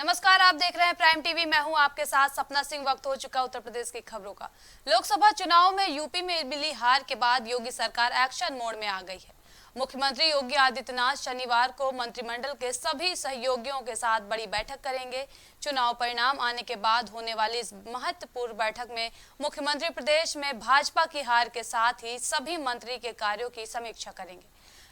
नमस्कार, आप देख रहे हैं प्राइम टीवी। मैं हूं आपके साथ सपना सिंह। वक्त हो चुका उत्तर प्रदेश की खबरों का। लोकसभा चुनाव में यूपी में मिली हार के बाद योगी सरकार एक्शन मोड में आ गई है। मुख्यमंत्री योगी आदित्यनाथ शनिवार को मंत्रिमंडल के सभी सहयोगियों के साथ बड़ी बैठक करेंगे। चुनाव परिणाम आने के बाद होने वाली इस महत्वपूर्ण बैठक में मुख्यमंत्री प्रदेश में भाजपा की हार के साथ ही सभी मंत्री के कार्यों की समीक्षा करेंगे।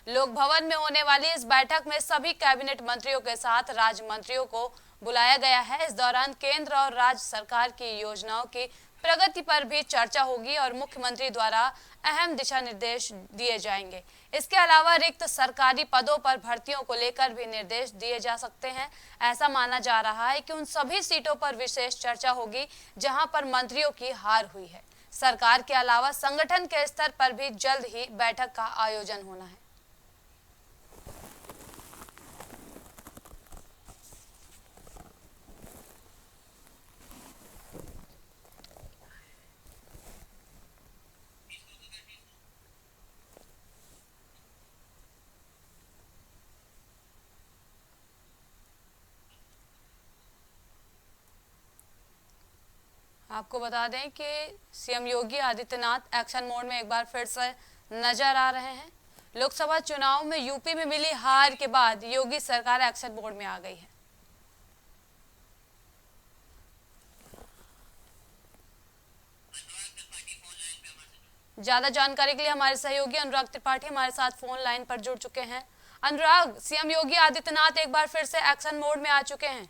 लोक भवन में होने वाली इस बैठक में सभी कैबिनेट मंत्रियों के साथ राज्य मंत्रियों को बुलाया गया है। इस दौरान केंद्र और राज्य सरकार की योजनाओं की प्रगति पर भी चर्चा होगी और मुख्यमंत्री द्वारा अहम दिशा निर्देश दिए जाएंगे। इसके अलावा रिक्त सरकारी पदों पर भर्तियों को लेकर भी निर्देश दिए जा सकते हैं। ऐसा माना जा रहा है कि उन सभी सीटों पर विशेष चर्चा होगी जहां पर मंत्रियों की हार हुई है। सरकार के अलावा संगठन के स्तर पर भी जल्द ही बैठक का आयोजन होना है। आपको बता दें कि CM Yogi Adityanath action mode में एक बार फिर से नजर आ रहे हैं। लोकसभा चुनाव में यूपी में मिली हार के बाद योगी सरकार एक्शन मोड में आ गई है। ज्यादा जानकारी के लिए हमारे सहयोगी अनुराग त्रिपाठी हमारे साथ फोन लाइन पर जुड़ चुके हैं। अनुराग, सीएम योगी आदित्यनाथ एक बार फिर से एक्शन मोड में आ चुके हैं।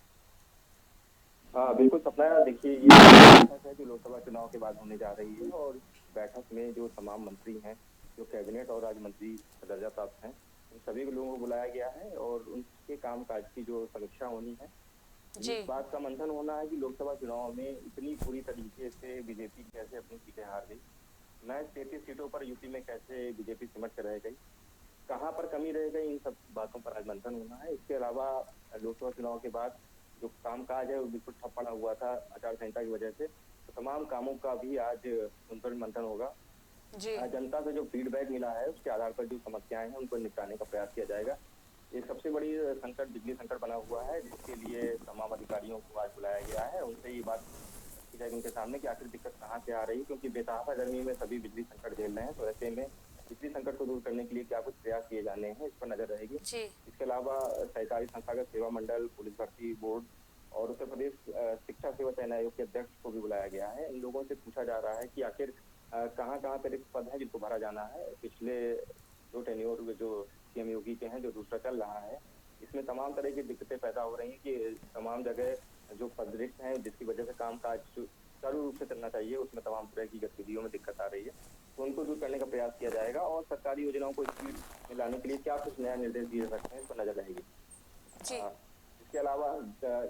हाँ बिल्कुल सपना। देखिए ये बैठक है जो लोकसभा चुनाव के बाद होने जा रही है और बैठक में जो तमाम मंत्री हैं, जो कैबिनेट और राज्य मंत्री दर्जा प्राप्त हैं, उन सभी लोगों को बुलाया गया है और उनके कामकाज की जो समीक्षा होनी है। इस बात का मंथन होना है कि लोकसभा चुनाव में इतनी पूरी तरीके से बीजेपी कैसे अपनी सीटें हार गई, मैं 33 सीटों पर यूपी में कैसे बीजेपी सिमट कर रह गई, कहाँ पर कमी रह गई, इन सब बातों पर आज मंथन होना है। इसके अलावा लोकसभा चुनाव के बाद जो कामकाज है वो बिल्कुल ठप पड़ा हुआ था आचार संहिता की वजह से, तो तमाम कामों का भी आज उन पर मंथन होगा। जनता से जो फीडबैक मिला है उसके आधार पर जो समस्याएं हैं उनको निपटाने का प्रयास किया जाएगा। एक सबसे बड़ी संकट बिजली संकट बना हुआ है, जिसके लिए तमाम अधिकारियों को आज बुलाया गया है। उनसे ये बात की जाएगी उनके सामने कि आखिर दिक्कत कहाँ से आ रही है, क्योंकि बेतहाशा गर्मी में सभी बिजली संकट झेल रहे हैं। तो ऐसे में बिजली संकट को दूर करने के लिए क्या कुछ प्रयास किए जाने हैं, इस पर नजर रहेगी। इसके अलावा सहकारी संस्थागत सेवा मंडल, पुलिस भर्ती बोर्ड और उत्तर प्रदेश शिक्षा सेवा चयन आयोग के अध्यक्ष को भी बुलाया गया है। इन लोगों से पूछा जा रहा है कि आखिर कहाँ कहाँ पर रिक्त पद है जिनको भरा जाना है। पिछले दो टेन्योर जो सीएम योगी के हैं, जो दूसरा चल रहा है, इसमें तमाम तरह की दिक्कतें पैदा हो रही हैं कि तमाम जगह जो पद रिक्त हैं जिसकी वजह से कामकाज सुचारू रूप से चलना चाहिए, उसमें तमाम तरह की गतिविधियों में दिक्कत आ रही है। तो उनको दूर करने का प्रयास किया जाएगा और सरकारी योजनाओं को स्पीड में लाने के लिए क्या कुछ नया निर्देश दिए जा सकते हैं, इस पर नजर रहेगी। इसके अलावा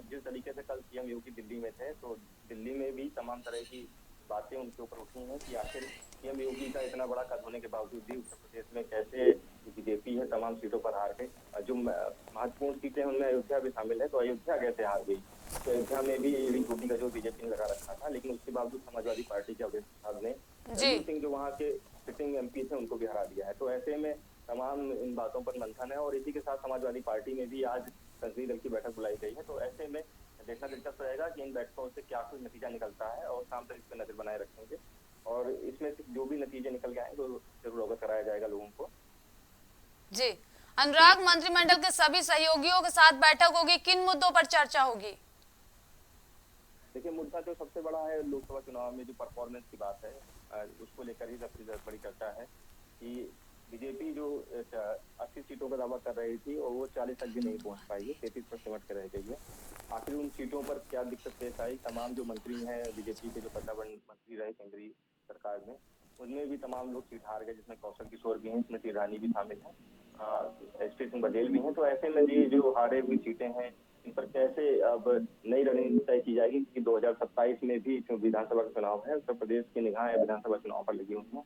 जिस तरीके से कल सीएम योगी दिल्ली में थे, तो दिल्ली में भी तमाम तरह की बातें उनके ऊपर उठी हैं कि आखिर सीएम योगी का इतना बड़ा कद होने के बावजूद भी उत्तर प्रदेश में कैसे बीजेपी है तमाम सीटों पर हार गई। जो महत्वपूर्ण सीटें उनमें अयोध्या भी शामिल है, तो अयोध्या कैसे हार गई। तो अयोध्या में भी एडी चोटी का जो बीजेपी ने लगा रखा था, लेकिन उसके बावजूद समाजवादी पार्टी के अवधेश प्रसाद ने रणजीत सिंह जो वहाँ के सिटिंग एमपी थे उनको भी हरा दिया है। तो ऐसे में तमाम इन बातों पर मंथन है और इसी के साथ समाजवादी पार्टी में भी आज संसदीय दल की बैठक बुलाई गई है। तो ऐसे में देखना दिलचस्प रहेगा कि इन बैठकों से क्या कुछ नतीजा निकलता है और शाम तक इस पर नजर बनाए रखेंगे और इसमें से जो भी नतीजे निकल के आएंगे तो जरूर अवगत कराया जाएगा लोगों को। जी अनुराग, मंत्रिमंडल के सभी सहयोगियों के साथ बैठक होगी, किन मुद्दों पर चर्चा होगी? देखिए, मुद्दा जो सबसे बड़ा है लोकसभा चुनाव में जो परफॉर्मेंस की बात है, उसको लेकर ही सबसे बड़ी चर्चा है कि बीजेपी जो 80 सीटों का दावा कर रही थी और वो 40 तक भी नहीं पहुंच पाई है, 33 पर सिमट कर रह गई है। आखिर उन सीटों पर क्या दिक्कत पेश आई। तमाम जो मंत्री हैं बीजेपी के, जो पर्यावरण मंत्री रहे केंद्रीय सरकार में, उनमें भी तमाम लोग सीट हार गए, जिसमें कौशल किशोर भी हैं, स्मृति ईरानी भी शामिल है, एसपी सिंह बघेल भी हैं। तो ऐसे में ये जो हारे हुई सीटें हैं इन पर कैसे अब नई रणनीति तय की जाएगी, क्योंकि 2027 में भी विधानसभा का चुनाव है। उत्तर प्रदेश की निगाहें विधानसभा चुनाव पर लगी हुई है।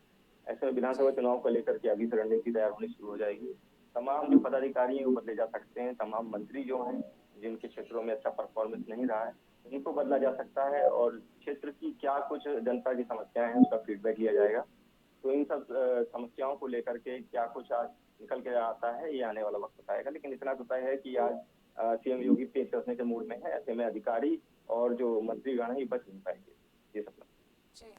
ऐसे में विधानसभा चुनाव को लेकर के अभी से रणनीति तैयार होनी शुरू हो जाएगी। तमाम जो पदाधिकारी हैं वो बदले जा सकते हैं, तमाम मंत्री जो हैं जिनके क्षेत्रों में अच्छा परफॉर्मेंस नहीं रहा है उनको बदला जा सकता है और क्षेत्र की क्या कुछ जनता की समस्याएं हैं उसका फीडबैक लिया जाएगा। तो इन सब समस्याओं को लेकर के क्या कुछ आज निकल के आता है ये आने वाला वक्त बताएगा, लेकिन इतना तो तय है कि आज सीएम योगी पेश करने के मूड में है। ऐसे में अधिकारी और जो मंत्रीगण है ये बच नहीं पाएंगे। ये सपना जी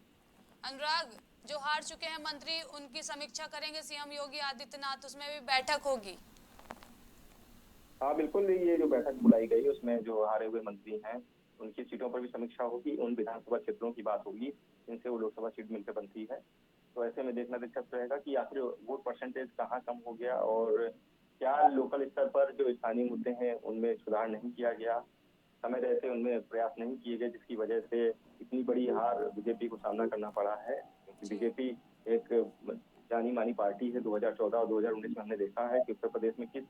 अनुराग, जो हार चुके हैं मंत्री उनकी समीक्षा करेंगे सीएम योगी आदित्यनाथ, उसमें भी बैठक होगी। हाँ बिल्कुल, ये जो बैठक बुलाई गई उसमें जो हारे हुए मंत्री हैं उनकी सीटों पर भी समीक्षा होगी, उन विधानसभा क्षेत्रों की बात होगी जिनसे वो लोकसभा सीट मिलकर बनती है। तो ऐसे में देखना दिलचस्प रहेगा कि आखिर वोट परसेंटेज कहाँ कम हो गया और क्या लोकल स्तर पर जो स्थानीय मुद्दे हैं उनमें सुधार नहीं किया गया, समय रहते उनमें प्रयास नहीं किए गए, जिसकी वजह से इतनी बड़ी हार बीजेपी को सामना करना पड़ा है। क्योंकि जी बीजेपी एक जानी मानी पार्टी है। 2014 और 2019 में हमने देखा है कि उत्तर प्रदेश में किस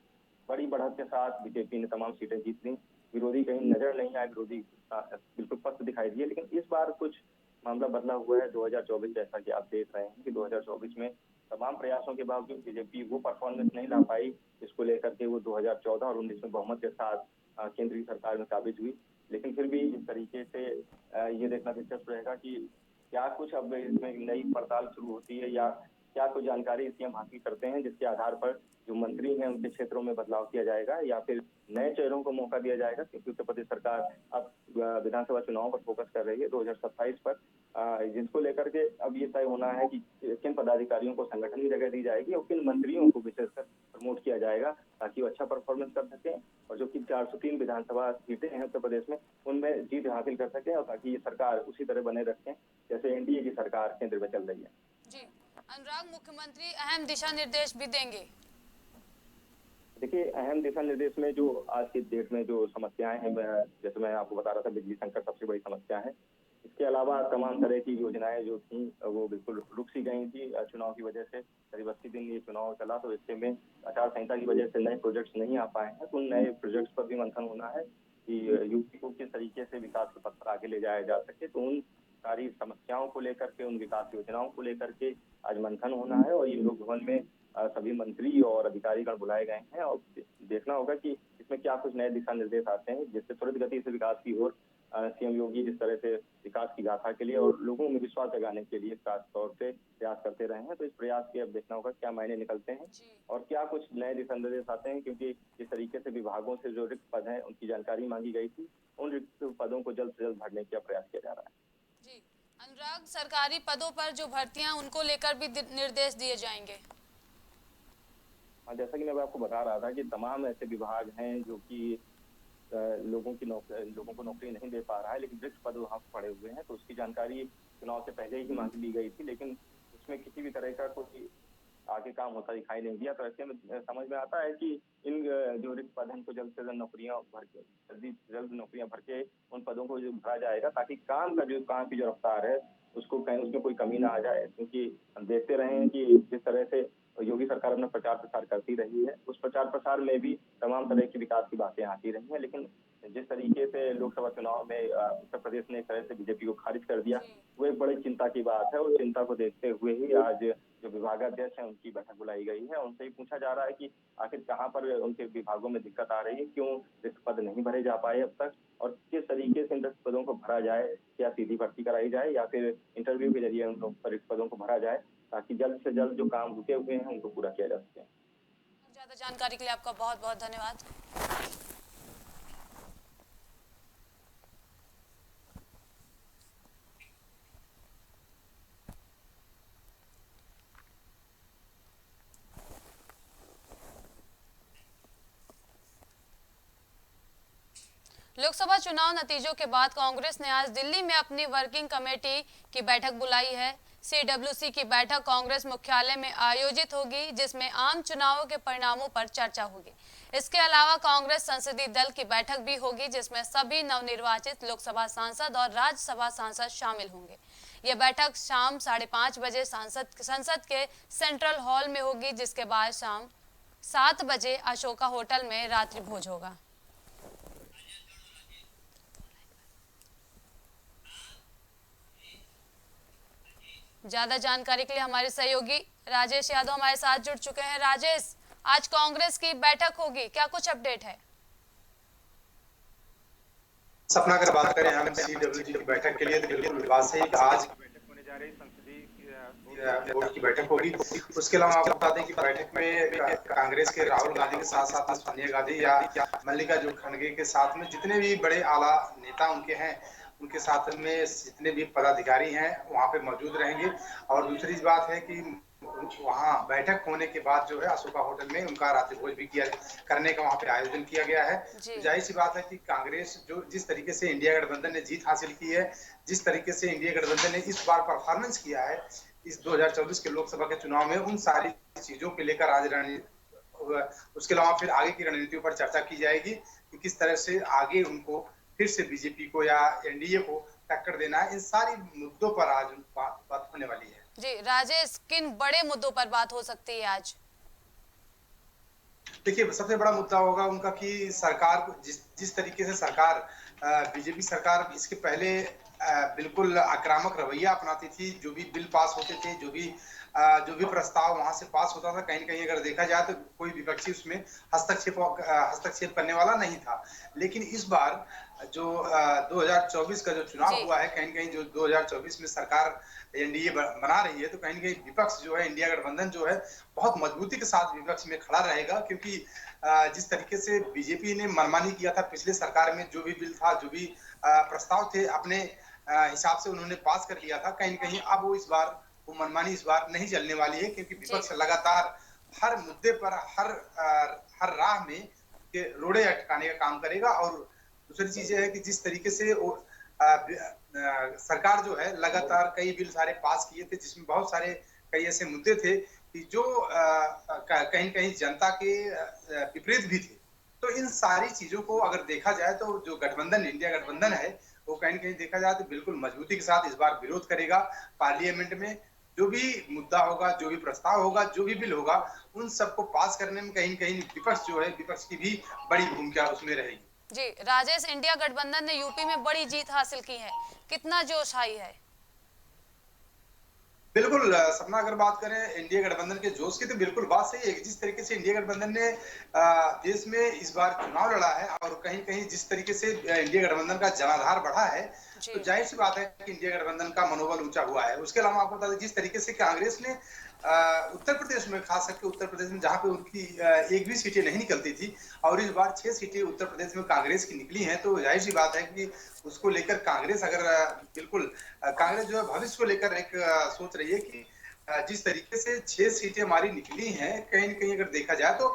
बड़ी बढ़त के साथ बीजेपी ने तमाम सीटें जीत ली। विरोधी कहीं नजर नहीं आए, विरोधी बिल्कुल पस्त दिखाई दिए। लेकिन इस बार कुछ मामला बदला हुआ है। 2024 जैसा कि आप देख रहे हैं कि 2024 में तमाम प्रयासों के बावजूद बीजेपी वो परफॉर्मेंस नहीं ला पाई जिसको लेकर के वो 2014 और 19 में बहुमत के साथ केंद्रीय सरकार में काबिज हुई। लेकिन फिर भी इस तरीके से ये देखना दिलचस्प रहेगा कि क्या कुछ अब इसमें नई पड़ताल शुरू होती है या क्या कुछ जानकारी सीएम हासिल करते हैं जिसके आधार पर जो मंत्री हैं उनके क्षेत्रों में बदलाव किया जाएगा या फिर नए चेहरों को मौका दिया जाएगा। क्योंकि उत्तर प्रदेश सरकार अब विधानसभा चुनाव पर फोकस कर रही है 2027 पर, जिसको लेकर के अब ये तय होना है कि किन पदाधिकारियों को संगठन की जगह दी जाएगी और किन मंत्रियों को विशेषकर प्रमोट किया जाएगा ताकि वो अच्छा परफॉर्मेंस कर सकें और जो कि 403 विधानसभा सीटें हैं उत्तर प्रदेश में उनमें जीत हासिल कर सकें और ताकि ये सरकार उसी तरह बने रखें जैसे एनडीए की सरकार केंद्र में चल रही है। जी अनुराग, मुख्यमंत्री अहम दिशा निर्देश भी देंगे। देखिए, अहम दिशा निर्देश में जो आज की डेट में जो समस्याएं हैं, जैसे मैं आपको बता रहा था बिजली संकट सबसे बड़ी समस्या है। इसके अलावा तमाम तरह की योजनाएं जो थी वो बिल्कुल रुक सी गई थी चुनाव की वजह से। करीब 80 दिन ये चुनाव चला तो इससे में आचार संहिता की वजह से नए प्रोजेक्ट्स नहीं आ पाए हैं। तो उन नए प्रोजेक्ट्स पर भी मंथन होना है कि यूपी को किस तरीके से विकास के पथ पर आगे ले जाया जा सके। तो उन सारी समस्याओं को लेकर के, उन विकास योजनाओं को लेकर के आज मंथन होना है और ये लोक भवन में सभी मंत्री और अधिकारीगण बुलाए गए हैं और देखना होगा कि इसमें क्या कुछ नए दिशा निर्देश आते हैं जिससे त्वरित गति से विकास की ओर सीएम योगी जिस तरह से विकास की गाथा के लिए और लोगों में विश्वास जगाने के लिए खास तौर से प्रयास करते रहे हैं। तो इस प्रयास के अब देखना होगा क्या मायने निकलते हैं और क्या कुछ नए दिशा निर्देश आते हैं। क्योंकि जिस तरीके से विभागों से जो रिक्त पद हैं उनकी जानकारी मांगी गई थी, उन रिक्त पदों को जल्द से जल्द भरने का प्रयास किया जा रहा है। जी अनुराग, सरकारी पदों पर जो भर्तियां उनको लेकर भी निर्देश दिए जाएंगे। हाँ, जैसा कि मैं आपको बता रहा था कि तमाम ऐसे विभाग हैं जो कि लोगों को नौकरी नहीं दे पा रहा है, लेकिन रिक्त पद वहाँ पड़े हुए हैं। तो उसकी जानकारी चुनाव से पहले ही मांग ली गई थी, लेकिन उसमें किसी भी तरह का कोई आगे काम होता दिखाई नहीं दिया। तो ऐसे में समझ में आता है कि इन जो रिक्त पद हैं उनको जल्द से जल्द नौकरियां भर के जल्द नौकरियां भर के उन पदों को जो भरा जाएगा ताकि काम की जो रफ्तार है उसको कहीं उसमें कोई कमी ना आ जाए। क्योंकि हम देखते रहे हैं कि जिस तरह से योगी सरकार अपना प्रचार प्रसार करती रही है उस प्रचार प्रसार में भी तमाम तरह की विकास की बातें आती रही हैं। लेकिन जिस तरीके से लोकसभा चुनाव में उत्तर प्रदेश ने एक तरह से बीजेपी को खारिज कर दिया, वो एक बड़ी चिंता की बात है। और चिंता को देखते हुए ही आज जो विभागाध्यक्ष हैं उनकी बैठक बुलाई गई है। उनसे ही पूछा जा रहा है कि आखिर कहाँ पर उनके विभागों में दिक्कत आ रही है, क्यों रिक्त पद नहीं भरे जा पाए अब तक और किस तरीके से इन रिक्त पदों को भरा जाए, क्या सीधी भर्ती कराई जाए या फिर इंटरव्यू के जरिए उन रिक्त पदों को भरा जाए ताकि जल्द से जल्द जो काम रुके हुए हैं उनको पूरा किया जा सके। ज्यादा जानकारी के लिए आपका बहुत बहुत धन्यवाद। लोकसभा चुनाव नतीजों के बाद कांग्रेस ने आज दिल्ली में अपनी वर्किंग कमेटी की बैठक बुलाई है। सीडब्ल्यूसी की बैठक कांग्रेस मुख्यालय में आयोजित होगी जिसमें आम चुनावों के परिणामों पर चर्चा होगी। इसके अलावा कांग्रेस संसदीय दल की बैठक भी होगी जिसमें सभी नवनिर्वाचित लोकसभा सांसद और राज्यसभा सांसद शामिल होंगे। यह बैठक शाम 5:30 बजे संसद के सेंट्रल हॉल में होगी, जिसके बाद शाम 7 बजे अशोका होटल में रात्रि भोज होगा। ज्यादा जानकारी के लिए हमारे सहयोगी राजेश यादव हमारे साथ जुड़ चुके हैं। राजेश, आज कांग्रेस की बैठक होगी, क्या कुछ अपडेट है? सपना अगर बात करें हम सीडब्ल्यूजी की बैठक के लिए तो बिल्कुल बात सही कि आज बैठक होने जा रही संसदीय बोर्ड की बैठक होगी। उसके अलावा आपको बता दें कि बैठक में कांग्रेस के राहुल गांधी के साथ साथ में सोनिया गांधी या मल्लिकार्जुन खड़गे के साथ में जितने भी बड़े आला नेता उनके हैं, उनके साथ में जितने भी पदाधिकारी हैं वहां पे मौजूद रहेंगे। और दूसरी बात है कि वहां बैठक होने के बाद जो है अशोका होटल में उनका रात्रि भोज भी किया करने का वहां पे आयोजन किया गया है। जी। तो जाहिर सी बात है कि कांग्रेस जो जिस तरीके से इंडिया गठबंधन ने जीत हासिल की है, जिस तरीके से इंडिया गठबंधन ने इस बार परफॉर्मेंस किया है इस 2024 के लोकसभा के चुनाव में, उन सारी चीजों को लेकर आज रणनीति, उसके अलावा फिर आगे की रणनीतियों पर चर्चा की जाएगी कि किस तरह से आगे उनको फिर से बीजेपी को या एनडीए को टक्कर देना है। इन सारी मुद्दों पर आज बात होने वाली है। जी राजेश, किन बड़े मुद्दों पर बात हो सकती है आज? देखिए, सबसे बड़ा मुद्दा होगा उनका कि सरकार को जिस तरीके से सरकार बीजेपी सरकार इसके पहले बिल्कुल आक्रामक रवैया अपनाती थी। जो भी बिल पास होते थे, जो भी प्रस्ताव वहां से पास होता था, कहीं न कहीं अगर देखा जाए तो कोई विपक्षी उसमें हस्तक्षेप करने वाला नहीं था। लेकिन इस बार जो 2024 का जो चुनाव हुआ है, कहीं न कहीं जो 2024 में सरकार एनडीए बना रही है, तो कहीं न कहीं विपक्ष जो है, इंडिया गठबंधन जो है, बहुत मजबूती के साथ विपक्ष में खड़ा रहेगा। क्योंकि जिस तरीके से बीजेपी ने मनमानी किया था पिछले सरकार में, जो भी बिल था, जो भी प्रस्ताव थे, अपने हिसाब से उन्होंने पास कर लिया था। कहीं न कहीं अब वो मनमानी इस बार नहीं चलने वाली है, क्योंकि विपक्ष लगातार हर मुद्दे पर हर राह में के रोड़े अटकाने का काम करेगा। और दूसरी चीज है कि जिस तरीके से सरकार जो है लगातार कई बिल सारे पास किए थे, जिसमें बहुत सारे कई ऐसे मुद्दे थे कि जो कहीं कहीं जनता के विपरीत भी थे। तो इन सारी चीजों को अगर देखा जाए तो जो गठबंधन इंडिया गठबंधन है, वो कहीं कहीं देखा जाए तो बिल्कुल मजबूती के साथ इस बार विरोध करेगा। पार्लियामेंट में जो भी मुद्दा होगा, जो भी प्रस्ताव होगा, जो भी बिल होगा, उन सबको पास करने में कहीं कहीं विपक्ष जो है, विपक्ष की भी बड़ी भूमिका उसमें रहेगी। जी राजेश, इंडिया गठबंधन ने यूपी में बड़ी जीत हासिल की है, कितना जोश आई है? बिल्कुल सपना, अगर बात करें इंडिया गठबंधन के जोश की, तो बिल्कुल बात सही है। जिस तरीके से इंडिया गठबंधन ने देश में इस बार चुनाव लड़ा है और कहीं कहीं जिस तरीके से इंडिया गठबंधन का जनाधार बढ़ा है, तो जाहिर सी बात है कि इंडिया गठबंधन का मनोबल ऊंचा हुआ है। उसके अलावा आपको बता दें, जिस तरीके से कांग्रेस ने उत्तर प्रदेश में, खास करके उत्तर प्रदेश में जहां पे उनकी एक भी सीटें नहीं निकलती थी, और इस बार 6 सीटें उत्तर प्रदेश में कांग्रेस की निकली हैं, तो जाहिर सी बात है कि उसको लेकर कांग्रेस अगर बिल्कुल कांग्रेस जो है भविष्य को लेकर एक सोच रही है कि जिस तरीके से 6 सीटें हमारी निकली हैं, कहीं न कहीं अगर देखा जाए तो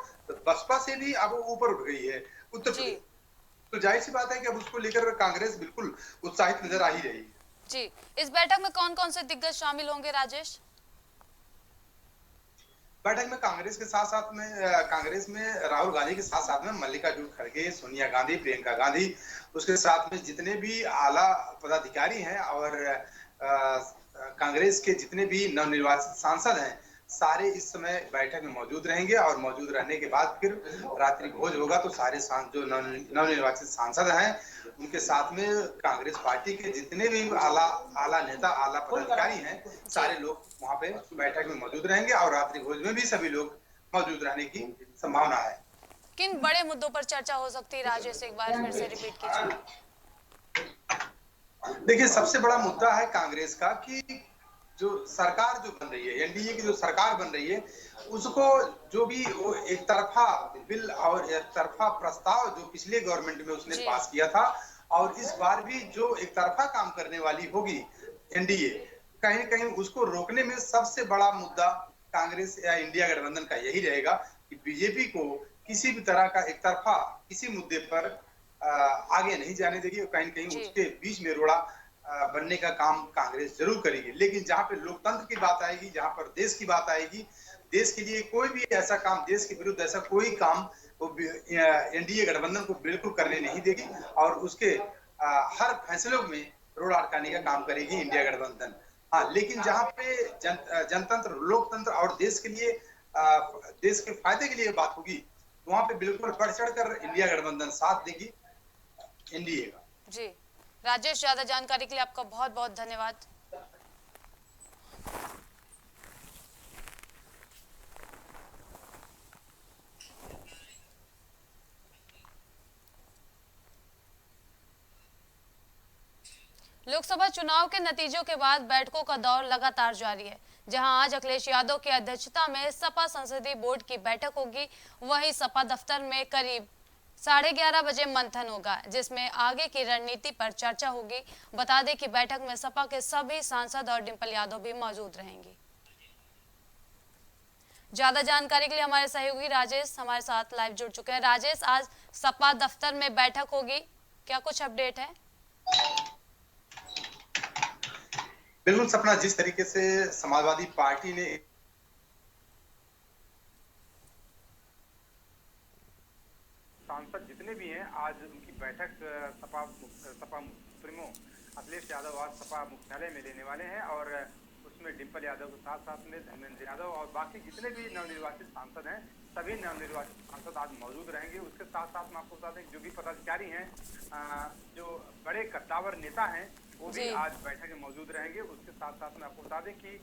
बसपा से भी अब ऊपर उठ गई है उत्तर प्रदेश। तो जाहिर सी बात है कि अब उसको लेकर कांग्रेस बिल्कुल उत्साहित नजर आ ही रही है। जी, इस बैठक में कौन-कौन से दिग्गज शामिल होंगे राजेश? बैठक में कांग्रेस के साथ साथ में कांग्रेस में राहुल गांधी के साथ साथ में मल्लिकार्जुन खड़गे, सोनिया गांधी, प्रियंका गांधी, उसके साथ में जितने भी आला पदाधिकारी हैं और कांग्रेस के जितने भी नवनिर्वाचित सांसद हैं, सारे इस समय बैठक में मौजूद रहेंगे। और मौजूद रहने के बाद फिर रात्रि भोज होगा, तो सारे जो नवनिर्वाचित सांसद हैं, उनके साथ में कांग्रेस पार्टी के जितने भी आला नेता, आला पदाधिकारी हैं, सारे लोग वहां पे बैठक में मौजूद रहेंगे और रात्रि भोज में भी सभी लोग मौजूद रहने की संभावना है। किन बड़े मुद्दों पर चर्चा हो सकती है राजेश, एक बार फिर से रिपीट कीजिए? देखिए, सबसे बड़ा मुद्दा है कांग्रेस का कि जो सरकार जो बन रही है, एनडीए की जो सरकार बन रही है, उसको जो भी वो एक तरफा बिल और एक तरफा प्रस्ताव जो पिछले गवर्नमेंट में उसने पास किया था, और इस बार भी जो एक तरफा काम करने वाली होगी एनडीए, कहीं कहीं उसको रोकने में सबसे बड़ा मुद्दा कांग्रेस या इंडिया गठबंधन का यही रहेगा कि बीजेपी को किसी भी तरह का एक तरफा किसी मुद्दे पर आगे नहीं जाने देगी, और कहीं कहीं उसके बीच में रोड़ा बनने का काम कांग्रेस जरूर करेगी। लेकिन जहां पे लोकतंत्र की बात आएगी, जहां पर देश की बात आएगी, देश के लिए कोई भी ऐसा काम, देश के विरुद्ध ऐसा कोई काम वो एनडीए गठबंधन को बिल्कुल करने नहीं देगी, और उसके हर फैसलों में रोड़ा अटकाने का काम करेगी इंडिया गठबंधन। हाँ, लेकिन जहां पे जनतंत्र, लोकतंत्र और देश के लिए देश के फायदे के लिए बात होगी, वहां पे बिल्कुल बढ़ चढ़ कर इंडिया गठबंधन साथ देगी एनडीए का। जी राजेश, ज्यादा जानकारी के लिए आपका बहुत बहुत धन्यवाद। लोकसभा चुनाव के नतीजों के बाद बैठकों का दौर लगातार जारी है। जहां आज अखिलेश यादव की अध्यक्षता में सपा संसदीय बोर्ड की बैठक होगी। वहीं सपा दफ्तर में करीब 11:30 बजे मंथन होगा, जिसमें आगे की रणनीति पर चर्चा होगी। बता दें कि बैठक में सपा के सभी सांसद और डिंपल यादव भी मौजूद रहेंगी। ज्यादा जानकारी के लिए हमारे सहयोगी राजेश हमारे साथ लाइव जुड़ चुके हैं। राजेश, आज सपा दफ्तर में बैठक होगी, क्या कुछ अपडेट है? बिल्कुल सपना, जिस तरीके से समाजवादी पार्टी ने सांसद जितने भी हैं आज उनकी बैठक सपा सुप्रीमो अखिलेश यादव आज सपा मुख्यालय में लेने वाले हैं और उसमें डिंपल यादव के साथ साथ में धर्मेंद्र यादव और बाकी जितने भी नवनिर्वाचित सांसद हैं सभी नवनिर्वाचित सांसद आज मौजूद रहेंगे। उसके साथ साथ मैं आपको बता दें जो भी पदाधिकारी हैं, जो बड़े कद्दावर नेता हैं, वो भी आज बैठक में मौजूद रहेंगे। उसके साथ साथ में आपको बता दें कि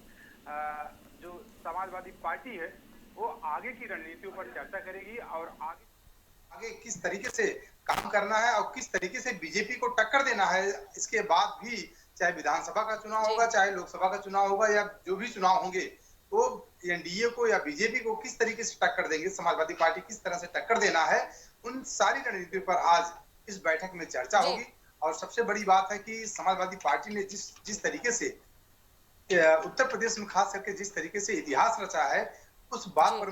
जो समाजवादी पार्टी है वो आगे की रणनीतियों पर चर्चा करेगी और आगे किस तरीके से काम करना है और किस तरीके से बीजेपी को टक्कर देना है। इसके बाद भी चाहे विधानसभा का चुनाव होगा, चाहे लोकसभा का चुनाव होगा या जो भी चुनाव होंगे, तो एनडीए को या बीजेपी को किस तरीके से टक्कर देंगे, समाजवादी पार्टी किस तरह से टक्कर देना है, उन सारी रणनीतियों पर आज इस बैठक में चर्चा होगी। और सबसे बड़ी बात है कि समाजवादी पार्टी ने जिस तरीके से उत्तर प्रदेश में खास करके जिस तरीके से इतिहास रचा है, उस बात पर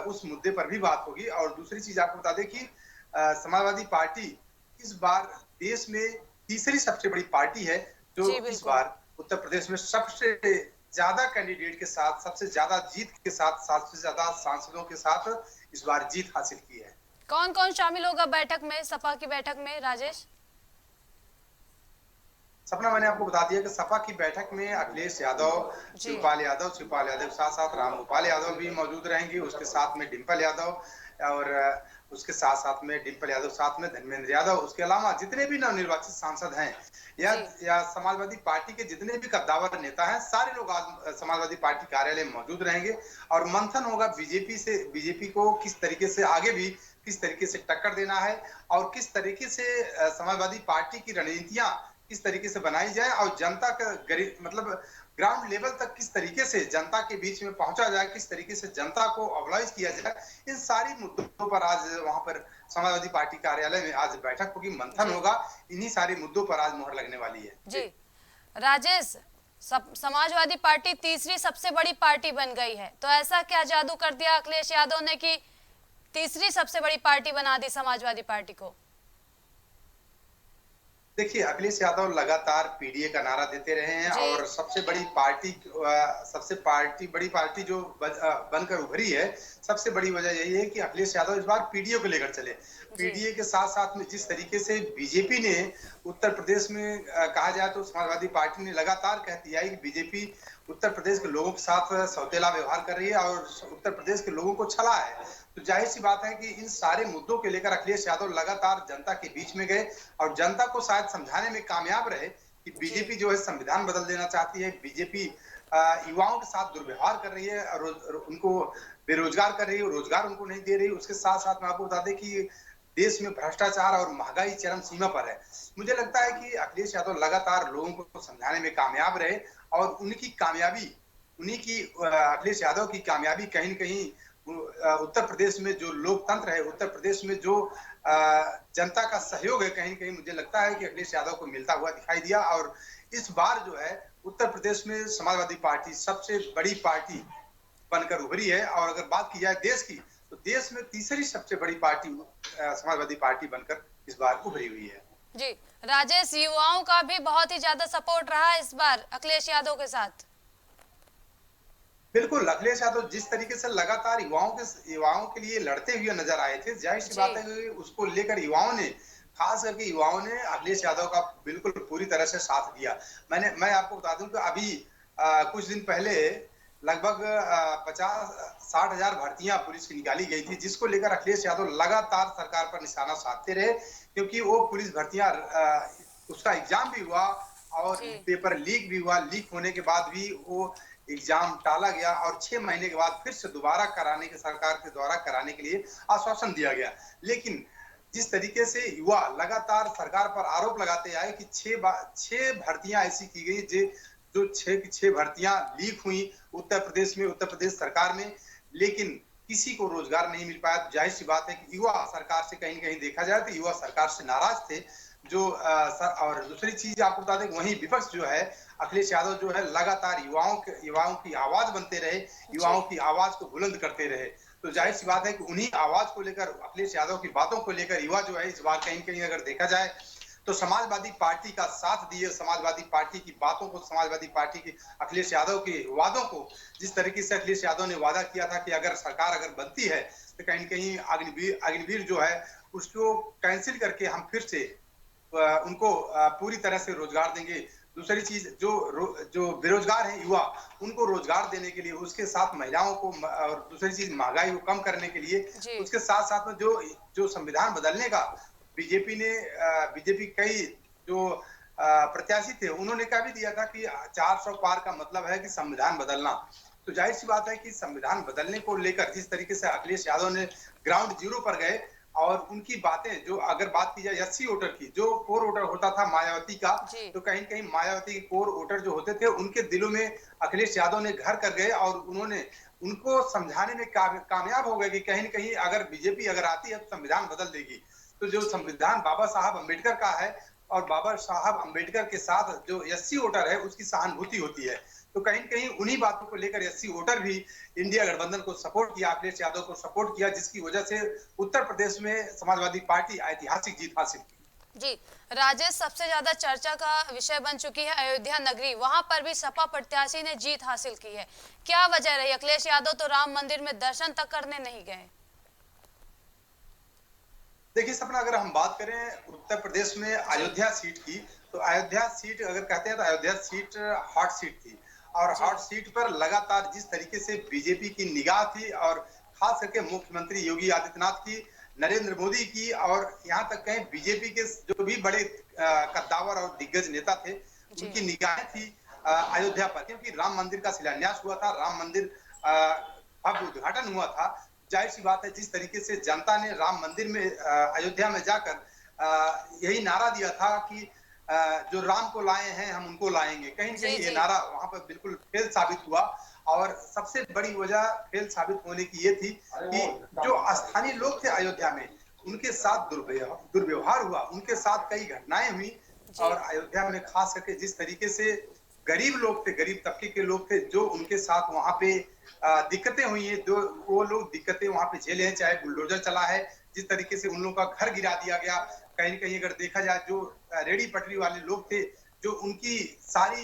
उस मुद्दे पर भी बात होगी। और दूसरी चीज आपको बता दें कि समाजवादी पार्टी इस बार देश में तीसरी सबसे बड़ी पार्टी है जो इस बार उत्तर प्रदेश में सबसे ज्यादा कैंडिडेट के साथ, सबसे ज्यादा जीत के साथ, सबसे ज्यादा सांसदों के साथ इस बार जीत हासिल की है। कौन कौन शामिल होगा बैठक में, सपा की बैठक में राजेश? सपना, मैंने आपको बता दिया कि सपा की बैठक में अखिलेश यादव, शिवपाल यादव के साथ साथ रामगोपाल यादव भी मौजूद रहेंगे। उसके साथ में डिंपल यादव और उसके साथ साथ में डिंपल यादव, साथ में धर्मेंद्र यादव। उसके अलावा जितने भी नवनिर्वाचित सांसद हैं या समाजवादी पार्टी के जितने भी कद्दावर नेता हैं, सारे लोग आज समाजवादी पार्टी कार्यालय में मौजूद रहेंगे और मंथन होगा बीजेपी को किस तरीके से आगे भी किस तरीके से टक्कर देना है और किस तरीके से समाजवादी पार्टी की रणनीतियां किस तरीके से बनाई जाए और जनता का मतलब ग्राउंड लेवल तक किस तरीके से जनता के बीच में पहुंचा जाए, किस तरीके से जनता को ऑब्लाइज किया जाए, इन सारी मुद्दों पर आज वहां पर समाजवादी पार्टी कार्यालय में आज बैठक होगी, मंथन होगा। इन्हीं सारे मुद्दों पर आज मुहर लगने वाली है। जी राजेश, समाजवादी पार्टी तीसरी सबसे बड़ी पार्टी बन गई है, तो ऐसा क्या जादू कर दिया अखिलेश यादव ने कि तीसरी सबसे बड़ी पार्टी बना दी समाजवादी पार्टी को? देखिए, अखिलेश यादव लगातार पीडीए का नारा देते रहे हैं और सबसे बड़ी पार्टी जो बनकर उभरी है, सबसे बड़ी वजह यही है कि अखिलेश यादव इस बार पीडीए को लेकर चले। पीडीए के साथ साथ में जिस तरीके से बीजेपी ने उत्तर प्रदेश में कहा जाए तो समाजवादी पार्टी ने लगातार कहती है कि बीजेपी उत्तर प्रदेश के लोगों के साथ सौतेला व्यवहार कर रही है और उत्तर प्रदेश के लोगों को छला है। तो जाहिर सी बात है कि इन सारे मुद्दों के लेकर अखिलेश यादव लगातार जनता के बीच में गए और जनता को शायद समझाने में कामयाब रहे कि बीजेपी जो है संविधान बदल देना चाहती है, बीजेपी युवाओं के साथ दुर्व्यवहार कर रही है और उनको बेरोजगार कर रही है, रोजगार उनको नहीं दे रही। उसके साथ साथ मैं आपको बता दें कि देश में भ्रष्टाचार और महंगाई चरम सीमा पर है। मुझे लगता है कि अखिलेश यादव लगातार लोगों को समझाने में कामयाब रहे और अखिलेश यादव की कामयाबी कहीं न कहीं उत्तर प्रदेश में जो लोकतंत्र है, उत्तर प्रदेश में जो जनता का सहयोग है, कहीं न कहीं मुझे लगता है कि अखिलेश यादव को मिलता हुआ दिखाई दिया। और इस बार जो है उत्तर प्रदेश में समाजवादी पार्टी सबसे बड़ी पार्टी बनकर उभरी है और अगर बात की जाए देश की, तो देश में तीसरी सबसे बड़ी पार्टी समाजवादी पार्टी बनकर इस बार उभरी हुई है। जी राजेश, युवाओं का भी बहुत ही ज्यादा सपोर्ट रहा इस बार अखिलेश यादव के साथ। बिल्कुल, अखिलेश यादव जिस तरीके से लगातार युवाओं के लिए लड़ते हुए नजर आए थे, जाहिर सी बात है उसको लेकर खास करके युवाओं ने अखिलेश यादव का बिल्कुल पूरी तरह से साथ दिया। मैं आपको बता दूं कि अभी कुछ दिन पहले लगभग 50-60 हजार भर्तियां पुलिस की निकाली गई थी, जिसको लेकर अखिलेश यादव लगातार सरकार पर निशाना साधते रहे, क्योंकि वो पुलिस भर्तियां उसका एग्जाम भी हुआ और पेपर लीक भी हुआ। लीक होने के बाद भी वो एग्जाम टाला गया और 6 महीने के बाद फिर से दोबारा सरकार के द्वारा कराने के लिए आश्वासन दिया गया। लेकिन जिस तरीके से युवा लगातार सरकार पर आरोप लगाते आए कि 6 भर्तियां ऐसी की गई जो 6 की 6 भर्तियां लीक हुई उत्तर प्रदेश में, उत्तर प्रदेश सरकार में, लेकिन किसी को रोजगार नहीं मिल पाया। जाहिर सी बात है कि युवा सरकार से कहीं न कहीं देखा जाए तो युवा सरकार से नाराज थे। और दूसरी चीज आपको बता दें, वहीं विपक्ष जो है, अखिलेश यादव जो है लगातार युवाओं की आवाज बनते रहे, युवाओं की आवाज को बुलंद करते रहे। तो जाहिर सी बात है कि उन्हीं आवाज को लेकर, अखिलेश यादव की बातों को लेकर युवा जो है इस बार कहीं कहीं अगर देखा जाए तो समाजवादी पार्टी का साथ दिए, समाजवादी पार्टी की बातों को, समाजवादी पार्टी की अखिलेश यादव के वादों को, जिस तरीके से अखिलेश यादव ने वादा किया था कि अगर सरकार अगर बनती है तो कहीं न कहीं अग्निवीर जो है उसको कैंसिल करके हम फिर से उनको पूरी तरह से रोजगार देंगे। दूसरी चीज, जो बेरोजगार है युवा, उनको रोजगार देने के लिए, उसके साथ महिलाओं को, और दूसरी चीज महंगाई को कम करने के लिए, उसके साथ साथ में जो संविधान बदलने का बीजेपी कई जो प्रत्याशी थे उन्होंने कह भी दिया था कि 400 पार का मतलब है कि संविधान बदलना। तो जाहिर सी बात है कि संविधान बदलने को लेकर जिस तरीके से अखिलेश यादव ने ग्राउंड जीरो पर गए, और उनकी बातें, जो अगर बात की जाए एससी वोटर की, जो कोर वोटर होता था मायावती का, तो कहीं कहीं मायावती के कोर वोटर जो होते थे उनके दिलों में अखिलेश यादव ने घर कर गए, और उन्होंने उनको समझाने में कामयाब हो गए कि कहीं न कहीं अगर बीजेपी अगर आती है तो संविधान बदल देगी। तो जो संविधान बाबा साहब अम्बेडकर का है, और बाबा साहब अम्बेडकर के साथ जो एससी वोटर है उसकी सहानुभूति होती है। तो कहीं न कहीं उन्हीं बातों को लेकर एससी वोटर भी इंडिया गठबंधन को सपोर्ट किया, अखिलेश यादव को सपोर्ट किया, जिसकी वजह से उत्तर प्रदेश में समाजवादी पार्टी ऐतिहासिक जीत हासिल की। जी राजेश, सबसे ज्यादा चर्चा का विषय बन चुकी है अयोध्या नगरी, वहां पर भी सपा प्रत्याशी ने जीत हासिल की है। क्या वजह रही? अखिलेश यादव तो राम मंदिर में दर्शन तक करने नहीं गए। देखिए सपना, अगर हम बात करें उत्तर प्रदेश में अयोध्या सीट की, तो अयोध्या सीट अगर कहते हैं तो अयोध्या सीट हॉट सीट थी, और हॉट सीट पर लगातार जिस तरीके से बीजेपी की निगाह थी, और खास करके मुख्यमंत्री योगी आदित्यनाथ की, नरेंद्र मोदी की, और यहाँ तक कहें बीजेपी के जो भी बड़े कद्दावर और दिग्गज नेता थे, उनकी निगाहें थी अयोध्या पर, क्योंकि राम मंदिर का शिलान्यास हुआ था, राम मंदिर भव्य उद्घाटन हुआ था। जाहिर सी बात है, जिस तरीके से जनता ने राम मंदिर में अयोध्या में जाकर यही नारा दिया था कि जो राम को लाए हैं हम उनको लाएंगे, कहीं न कहीं ये नारा वहां पर बिल्कुल फेल साबित हुआ। और सबसे बड़ी वजह फेल साबित होने की ये थी कि जो स्थानीय लोग थे अयोध्या में, उनके साथ दुर्व्यवहार हुआ, उनके साथ कई घटनाएं हुई, और अयोध्या में खास करके जिस तरीके से गरीब लोग थे, गरीब तबके के लोग थे, जो उनके साथ वहां पे दिक्कतें हुई है, जो वो लोग दिक्कतें वहां पे झेले हैं, चाहे बुलडोजर चला है, जिस तरीके से उन लोगों का घर गिरा दिया गया, कहीं न कहीं अगर देखा जाए जो रेडी पटरी वाले लोग थे, जो उनकी सारी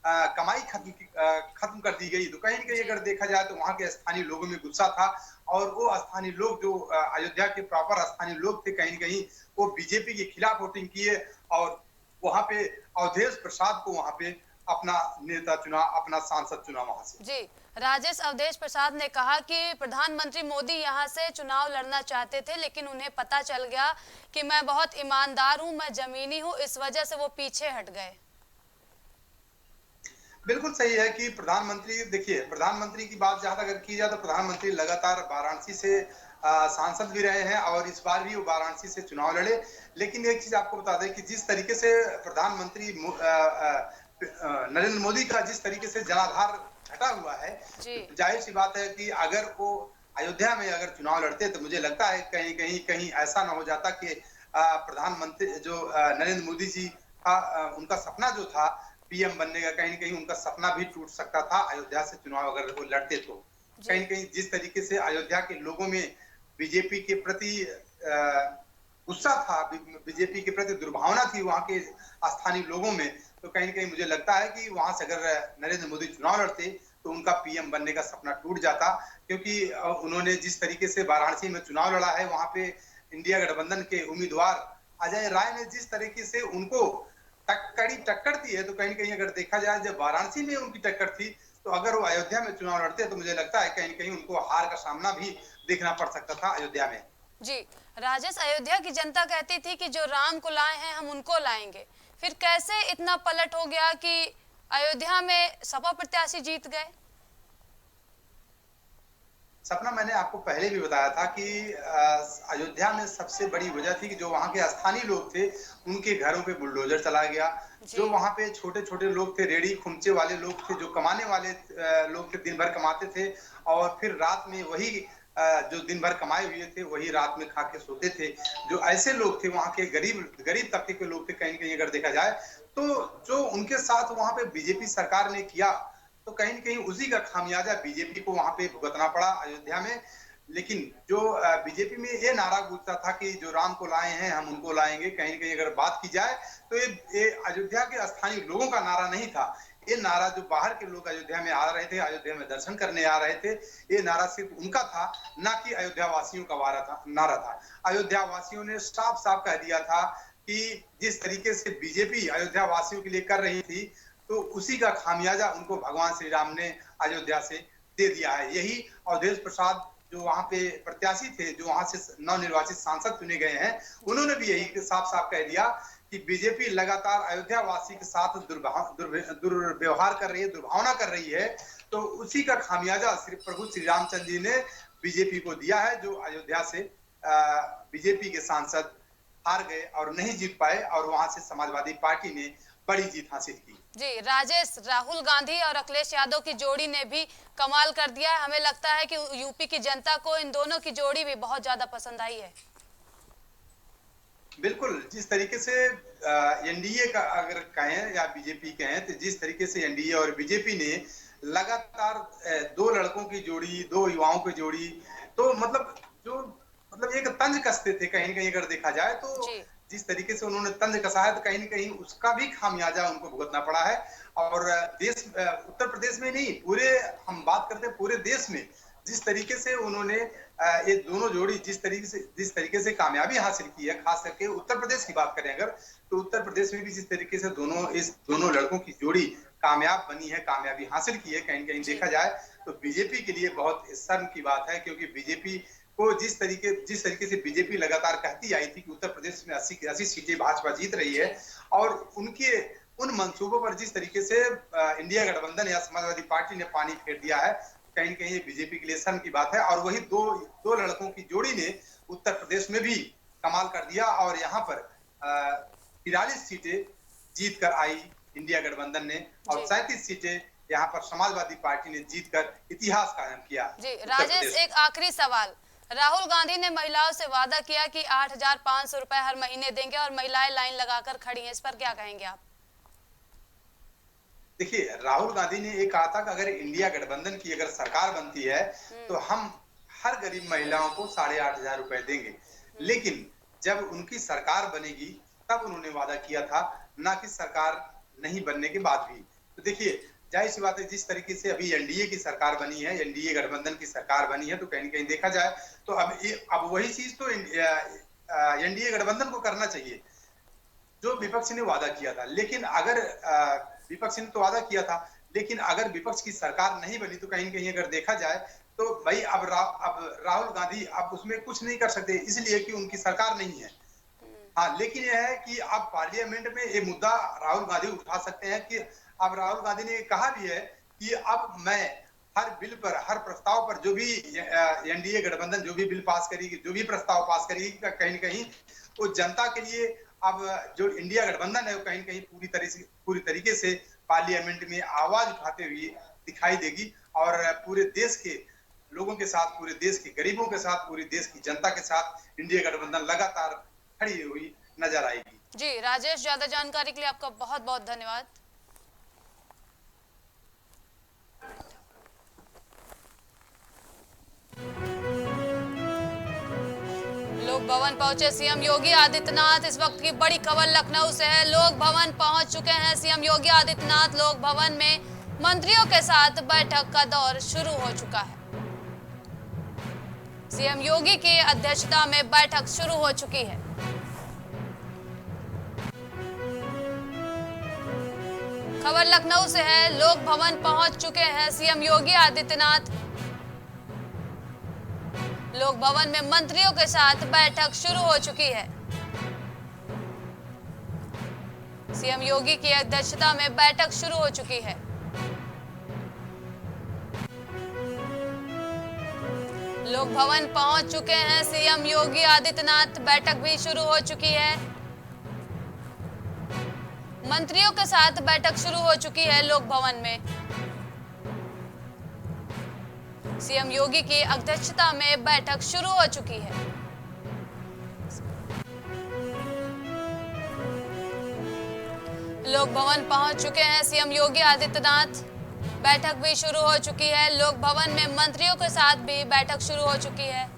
कमाई खत्म कर दी गई, तो कहीं न कहीं अगर देखा जाए तो वहां के स्थानीय लोगों में गुस्सा था, और वो स्थानीय लोग जो अयोध्या के प्रॉपर स्थानीय लोग थे, कहीं न कहीं वो बीजेपी के खिलाफ वोटिंग किए, और वहां पे अवधेश प्रसाद को वहां पे अपना नेता चुना, अपना सांसद चुना वहां से। जी राजेश, अवधेश प्रसाद ने कहा कि प्रधानमंत्री मोदी यहां से चुनाव लड़ना चाहते थे, लेकिन उन्हें पता चल गया कि मैं बहुत ईमानदार हूं, मैं जमीनी हूं, इस वजह से वो पीछे हट गए। बिल्कुल सही है कि प्रधानमंत्री, देखिए प्रधानमंत्री की बात जहां तक अगर की जाए तो प्रधानमंत्री लगातार वाराणसी से सांसद भी रहे हैं, और इस बार भी वो वाराणसी से चुनाव लड़े। लेकिन एक चीज आपको बता दें कि जिस तरीके से प्रधानमंत्री नरेंद्र मोदी का जिस तरीके से जनाधार घटा हुआ है, तो जाहिर सी बात है कि अगर वो अयोध्या में अगर चुनाव लड़ते तो मुझे लगता है कहीं ऐसा ना हो जाता कि प्रधानमंत्री जो नरेंद्र मोदी जी का उनका सपना जो था पीएम बनने का, कहीं न कहीं उनका सपना भी टूट सकता था अयोध्या से चुनाव अगर वो लड़ते तो। कहीं न कहीं जिस तरीके से अयोध्या के लोगों में बीजेपी के प्रति गुस्सा था, बीजेपी के प्रति दुर्भावना थी वहां के स्थानीय लोगों में, तो कहीं न कहीं मुझे लगता है कि वहां से अगर नरेंद्र मोदी चुनाव लड़ते तो उनका पीएम बनने का सपना टूट जाता, क्योंकि उन्होंने जिस तरीके से वाराणसी में चुनाव लड़ा है, वहां पे इंडिया गठबंधन के उम्मीदवार अजय राय ने जिस तरीके से उनको टक्कर दी है, तो कहीं न कहीं अगर देखा जाए जब वाराणसी में उनकी टक्कर थी, तो अगर वो अयोध्या में चुनाव लड़ते तो मुझे लगता है कहीं न कहीं उनको हार का सामना भी देखना पड़ सकता था अयोध्या में। जी राजेश, अयोध्या की जनता कहती थी कि जो राम को लाए हैं हम उनको लाएंगे, फिर कैसे इतना पलट हो गया कि अयोध्या में सपा प्रत्याशी जीत गए? सपना, मैंने आपको पहले भी बताया था कि अयोध्या में सबसे बड़ी वजह थी कि जो वहाँ के स्थानीय लोग थे, उनके घरों पे बुलडोजर चला गया। जी। जो वहाँ पे छोटे-छोटे लोग थे, रेहड़ी खुमचे वाले लोग थे, जो कमाने वाले लोग थे, दिन भर कमाते थे और फिर रात में वही जो दिन भर कमाए हुए थे, वही रात में खा के सोते थे। जो ऐसे लोग थे, वहाँ के गरीब गरीब तबके के लोग थे, कहीं न कहीं अगर देखा जाए, तो जो उनके साथ वहाँ पे बीजेपी सरकार ने किया, तो कहीं न कहीं उसी का खामियाजा बीजेपी को वहाँ पे भुगतना पड़ा अयोध्या में। लेकिन जो बीजेपी में ये नारा गूंजता था कि जो राम को लाए हैं, हम उनको लाएँगे, कहीं न कहीं अगर बात की जाए, तो ये अयोध्या के स्थानीय लोगों का नारा नहीं था। ये नारा जो बाहर के लोग अयोध्या में आ रहे थे, अयोध्या में दर्शन करने आ रहे थे, ये नारा सिर्फ उनका था, ना कि अयोध्या वासियों का नारा था। अयोध्या वासियों ने साफ-साफ कह दिया था कि जिस तरीके से बीजेपी अयोध्या वासियों के लिए कर रही थी, तो उसी का खामियाजा उनको भगवान श्री राम ने अयोध्या से दे दिया है। यही अवधेश प्रसाद जो वहाँ पे प्रत्याशी थे, जो वहाँ से नवनिर्वाचित सांसद चुने गए हैं, उन्होंने भी यही साफ-साफ कह दिया कि बीजेपी लगातार अयोध्या वासी के साथ दुर्व्यवहार कर रही है, दुर्भावना कर रही है। तो उसी का खामियाजा सिर्फ प्रभु श्री रामचंद्र जी ने बीजेपी को दिया है, जो अयोध्या से बीजेपी के सांसद हार गए और नहीं जीत पाए और वहां से समाजवादी पार्टी ने बड़ी जीत हासिल की। जी राजेश, राहुल गांधी और अखिलेश यादव की जोड़ी ने भी कमाल कर दिया है। हमें लगता है कि यूपी की जनता को इन दोनों की जोड़ी भी बहुत ज्यादा पसंद आई है। बिल्कुल, जिस तरीके से एनडीए का अगर कहें या बीजेपी कहें, तो जिस तरीके से एनडीए और बीजेपी ने लगातार दो लड़कों की जोड़ी, दो युवाओं की जोड़ी, तो मतलब एक तंज कसते थे कहीं न कहीं अगर देखा जाए, तो जी। जिस तरीके से उन्होंने तंज कसा है, तो कहीं न कहीं उसका भी खामियाजा उनको भुगतना पड़ा है। और उत्तर प्रदेश में नहीं, पूरे हम बात करते हैं पूरे देश में, जिस तरीके से उन्होंने ये दोनों जोड़ी जिस तरीके से कामयाबी हासिल की है, खास करके उत्तर प्रदेश की बात करें अगर, तो उत्तर प्रदेश में भी जिस तरीके से इस दोनों लड़कों की जोड़ी कामयाब बनी है, कामयाबी हासिल की है, कहीं न कहीं देखा जाए, तो बीजेपी के लिए बहुत शर्म की बात है, क्योंकि बीजेपी को जिस तरीके से बीजेपी लगातार कहती आई थी कि उत्तर प्रदेश में 80 की 80 सीटें भाजपा जीत रही है, और उनके उन मंसूबों पर जिस तरीके से इंडिया गठबंधन या समाजवादी पार्टी ने पानी फेर दिया है, कहीं न कहीं बीजेपी के लिए शर्म की बात है। और वही दो लड़कों की जोड़ी ने उत्तर प्रदेश में भी कमाल कर दिया और यहाँ पर 43 सीटें जीत कर आई इंडिया गठबंधन ने, और 37 सीटें यहाँ पर समाजवादी पार्टी ने जीतकर इतिहास कायम किया। जी राजेश, एक आखिरी सवाल। राहुल गांधी ने महिलाओं से वादा किया कि 8,500 रुपए हर महीने देंगे और महिलाएं लाइन लगाकर खड़ी हैं, इस पर क्या कहेंगे आप? देखिए, राहुल गांधी ने ये कहा था कि अगर इंडिया गठबंधन की अगर सरकार बनती है, तो हम हर गरीब महिलाओं को 8,500 रुपए देंगे। लेकिन जब उनकी सरकार बनेगी, तब उन्होंने वादा किया था, ना कि सरकार नहीं बनने के बाद भी। तो देखिए, जाहिर सी बात है, जिस तरीके से अभी एनडीए की सरकार बनी है, एनडीए गठबंधन की सरकार बनी है, तो कहीं न कहीं देखा जाए, तो अब वही चीज तो एनडीए गठबंधन को करना चाहिए, जो विपक्ष ने वादा किया था। लेकिन अगर विपक्ष ने तो वादा किया था, लेकिन अगर विपक्ष की सरकार नहीं बनी, तो कहीं न कहीं अगर देखा जाए, तो भाई अब राहुल गांधी अब उसमें कुछ नहीं कर सकते, इसलिए कि उनकी सरकार नहीं है। हाँ, लेकिन यह है कि अब पार्लियामेंट में ये मुद्दा राहुल गांधी उठा सकते हैं कि अब राहुल गांधी ने कहा भी है कि अब मैं हर बिल पर, हर प्रस्ताव पर, जो भी एनडीए गठबंधन जो भी बिल पास करेगी, जो भी प्रस्ताव पास करेगी, कहीं न कहीं वो जनता के लिए, अब जो इंडिया गठबंधन है, वो कहीं न कहीं पूरी तरीके से पार्लियामेंट में आवाज उठाते हुए दिखाई देगी और पूरे देश के लोगों के साथ, पूरे देश के गरीबों के साथ, पूरे देश की जनता के साथ इंडिया गठबंधन लगातार खड़ी हुई नजर आएगी। जी राजेश, ज्यादा जानकारी के लिए आपका बहुत बहुत धन्यवाद। लोक भवन पहुंचे सीएम योगी आदित्यनाथ। इस वक्त की बड़ी खबर लखनऊ से है। लोक भवन पहुंच चुके हैं सीएम योगी आदित्यनाथ। लोक भवन में मंत्रियों के साथ बैठक का दौर शुरू हो चुका है। सीएम योगी की अध्यक्षता में बैठक शुरू हो चुकी है। खबर लखनऊ से है। लोक भवन पहुंच चुके हैं सीएम योगी आदित्यनाथ। लोक भवन में मंत्रियों के साथ बैठक शुरू हो चुकी है। सीएम योगी की अध्यक्षता में बैठक शुरू हो चुकी है। लोक भवन पहुंच चुके हैं सीएम योगी आदित्यनाथ। बैठक भी शुरू हो चुकी है। मंत्रियों के साथ बैठक शुरू हो चुकी है लोक भवन में। सीएम योगी की अध्यक्षता में बैठक शुरू हो चुकी है। लोक भवन पहुंच चुके हैं सीएम योगी आदित्यनाथ। बैठक भी शुरू हो चुकी है। लोक भवन में मंत्रियों के साथ भी बैठक शुरू हो चुकी है।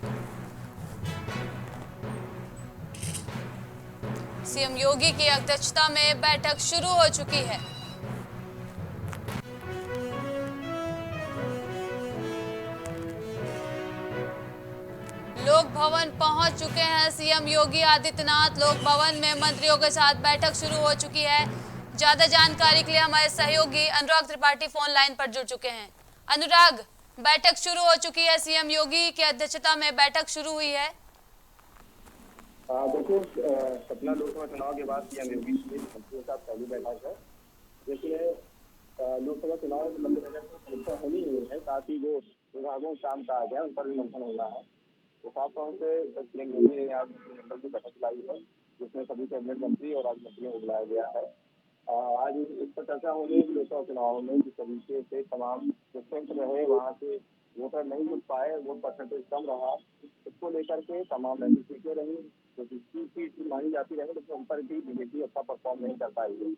सीएम योगी की अध्यक्षता में बैठक शुरू हो चुकी है। लोक भवन पहुंच चुके हैं सीएम योगी आदित्यनाथ। लोक भवन में मंत्रियों के साथ बैठक शुरू हो चुकी है। ज्यादा जानकारी के लिए हमारे सहयोगी अनुराग त्रिपाठी फोन लाइन पर जुड़ चुके हैं। अनुराग, बैठक शुरू हो चुकी है, सीएम योगी की अध्यक्षता में बैठक शुरू हुई है। देखो, सतना लोकसभा चुनाव के बाद सीएम योगी की मंत्रियों के साथ पहली बैठक है, जिसमें लोकसभा चुनाव के मद्देनजर समीक्षा होनी हुई है, साथ ही जो विभागों का काम काज है उन पर भी मंथन होना है। तो खास तौर से सीएम योगी ने आज मंत्रिमंडल की बैठक बुलाई है, जिसमें सभी कैबिनेट मंत्री और राज्य मंत्रियों को बुलाया गया है। आज इस पर चर्चा होगी कि लोकसभा चुनाव में जिस तरीके से तमाम सेंटर रहे, वहाँ से वोटर नहीं जुट पाए, वोट परसेंटेज कम रहा, इसको लेकर के तमाम ऐसी सीटें रही जो सीट मानी जाती रही, लेकिन उन पर भी बीजेपी अच्छा परफॉर्म नहीं कर पाई है।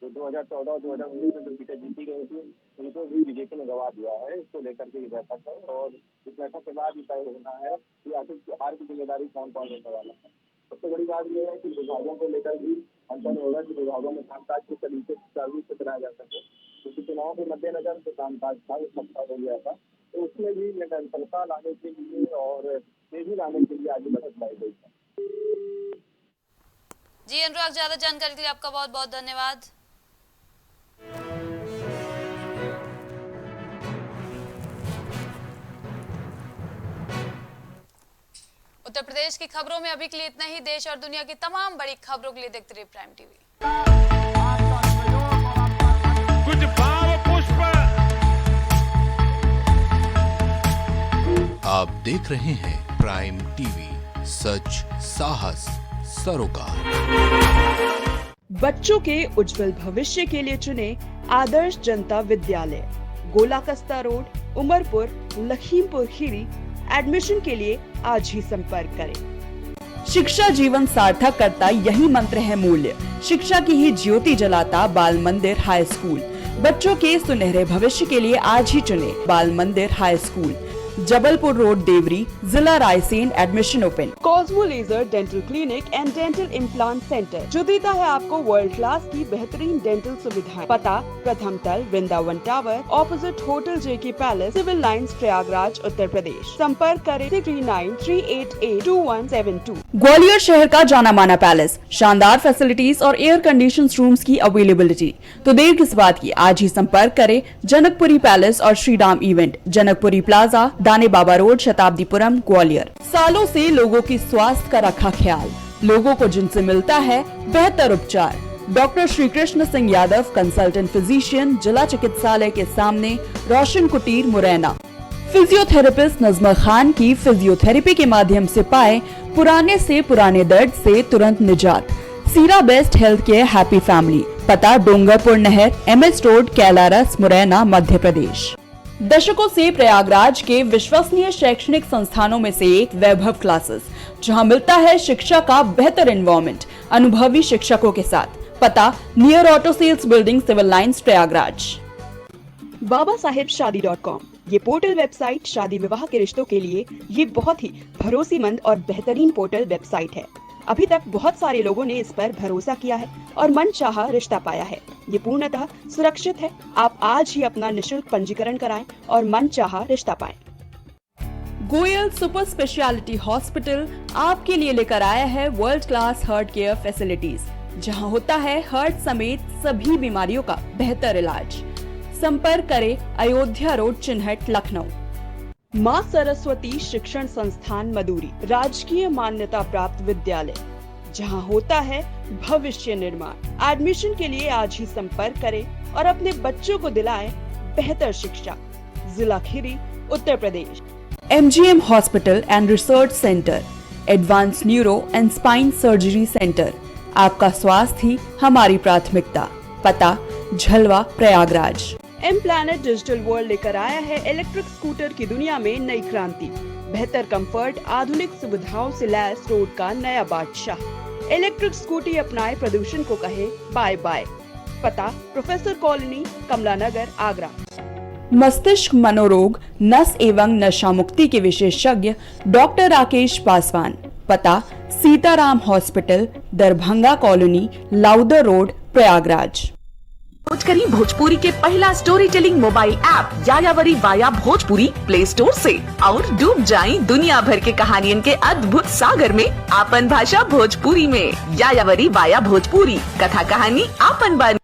तो 2014 और 2019 में जो सीटें जीती गई थी उनको भी बीजेपी ने गंवा दिया है। इसको लेकर के ये बैठक है और इस बैठक के बाद ये तय होना है कि आखिर हार की जिम्मेदारी कौन कौन लेने वाला है। सबसे बड़ी बात यह है कि विभागों को लेकर भी अंतर होगा कि विभागों में कामकाज किस तरीके से बनाया जा सके, क्योंकि चुनाव के मद्देनजर जो कामकाज था वो ठप्पा हो गया था, तो उसमें भी निरंतरता लाने के लिए और तेजी लाने के लिए आज बैठक लाई गई है। जी अनुराग, ज्यादा जानकारी के लिए आपका बहुत बहुत धन्यवाद। उत्तर प्रदेश की खबरों में अभी के लिए इतना ही। देश और दुनिया की तमाम बड़ी खबरों के लिए देखते रहिए प्राइम टीवी। कुछ भाव पुष्प। आप देख रहे हैं प्राइम टीवी, सच साहस सरोकार। बच्चों के उज्जवल भविष्य के लिए चुने आदर्श जनता विद्यालय, गोला कस्ता रोड, उमरपुर, लखीमपुर खीरी। एडमिशन के लिए आज ही संपर्क करें। शिक्षा जीवन सार्थक करता यही मंत्र है मूल्य। शिक्षा की ही ज्योति जलाता बाल मंदिर हाई स्कूल। बच्चों के सुनहरे भविष्य के लिए आज ही चुने Bal Mandir high school, Jabalpur road, Deori, जिला Raisen. Admission open. Cosmo laser dental clinic and dental implant centre, जो देता है आपको वर्ल्ड क्लास की बेहतरीन डेंटल सुविधाएं। पता प्रथम तल, वृंदावन टावर, ऑपोजिट होटल जेके palace, civil Lines, Prayagraj, Uttar Pradesh. संपर्क करें 3938822172। ग्वालियर शहर का जाना माना पैलेस, शानदार फैसिलिटीज और एयर कंडीशन रूम्स की अवेलेबिलिटी। तो देर किस बात की, आज ही संपर्क करें जनकपुरी पैलेस और श्रीराम इवेंट, जनकपुरी प्लाजा, दाने बाबा रोड, शताब्दीपुरम, ग्वालियर। सालों से लोगों की स्वास्थ्य का रखा ख्याल, लोगों को जिनसे मिलता है बेहतर उपचार। Doctor Shri Krishna Singh Yadav, consultant physician, जिला चिकित्सालय के सामने, रोशन कुटीर, मुरैना। फिजियोथेरेपिस्ट नजमा खान की फिजियोथेरेपी के माध्यम से पाए पुराने से पुराने दर्द से तुरंत निजात। सीरा best health care happy family. पता डोंगरपुर नहर, MS रोड, कैलारस, मुरैना, मध्य प्रदेश। दशकों से प्रयागराज के विश्वसनीय शैक्षणिक संस्थानों में से एक वैभव क्लासेस, जहां मिलता है शिक्षा का बेहतर एनवायरनमेंट अनुभवी शिक्षकों के साथ। पता near auto sales building, Civil Lines, Prayagraj. babaSahebShadi.com, ये पोर्टल वेबसाइट शादी विवाह के रिश्तों के लिए ये बहुत ही भरोसेमंद और बेहतरीन पोर्टल वेबसाइट है। अभी तक बहुत सारे लोगों ने इस पर भरोसा किया है और मनचाहा रिश्ता पाया है। ये पूर्णतः सुरक्षित है। आप आज ही अपना निशुल्क पंजीकरण कराएं और मनचाहा रिश्ता पाएं। गोयल सुपर स्पेशलिटी हॉस्पिटल आपके लिए लेकर आया है world class heart care facilities, जहां होता है हार्ट समेत सभी बीमारियों का बेहतर इलाज। संपर्क करें अयोध्या रोड, चिन्हट, लखनऊ। माँ सरस्वती शिक्षण संस्थान मदुरी, राजकीय मान्यता प्राप्त विद्यालय, जहां होता है भविष्य निर्माण। एडमिशन के लिए आज ही संपर्क करें और अपने बच्चों को दिलाएं बेहतर शिक्षा। जिला Kheri, Uttar Pradesh. MGM hospital and research centre, advance neuro and spine surgery centre. आपका स्वास्थ्य ही हमारी प्राथमिकता। पता Jhalwa Prayagraj. M planet digital world लेकर आया है इलेक्ट्रिक स्कूटर की दुनिया में नई क्रांति। बेहतर कंफर्ट, आधुनिक सुविधाओं से लैस रोड का नया बादशाह। इलेक्ट्रिक स्कूटी अपनाए, प्रदूषण को कहे बाय बाय। पता प्रोफेसर कॉलोनी, कमला नगर, आगरा। मस्तिष्क मनोरोग, नस एवं नशा मुक्ति के विशेषज्ञ डॉक्टर राकेश पासवान। पता Sitaram hospital, Darbhanga colony, Lowther road, Prayagraj. खोज करी भोजपुरी के पहला story telling mobile app Yayavari via Bhojpuri play store से और डूब जाएं दुनिया भर के कहानियन के अद्भुत सागर में आपन भाषा भोजपुरी में। यायावरी वाया भोजपुरी, कथा कहानी आपन बन।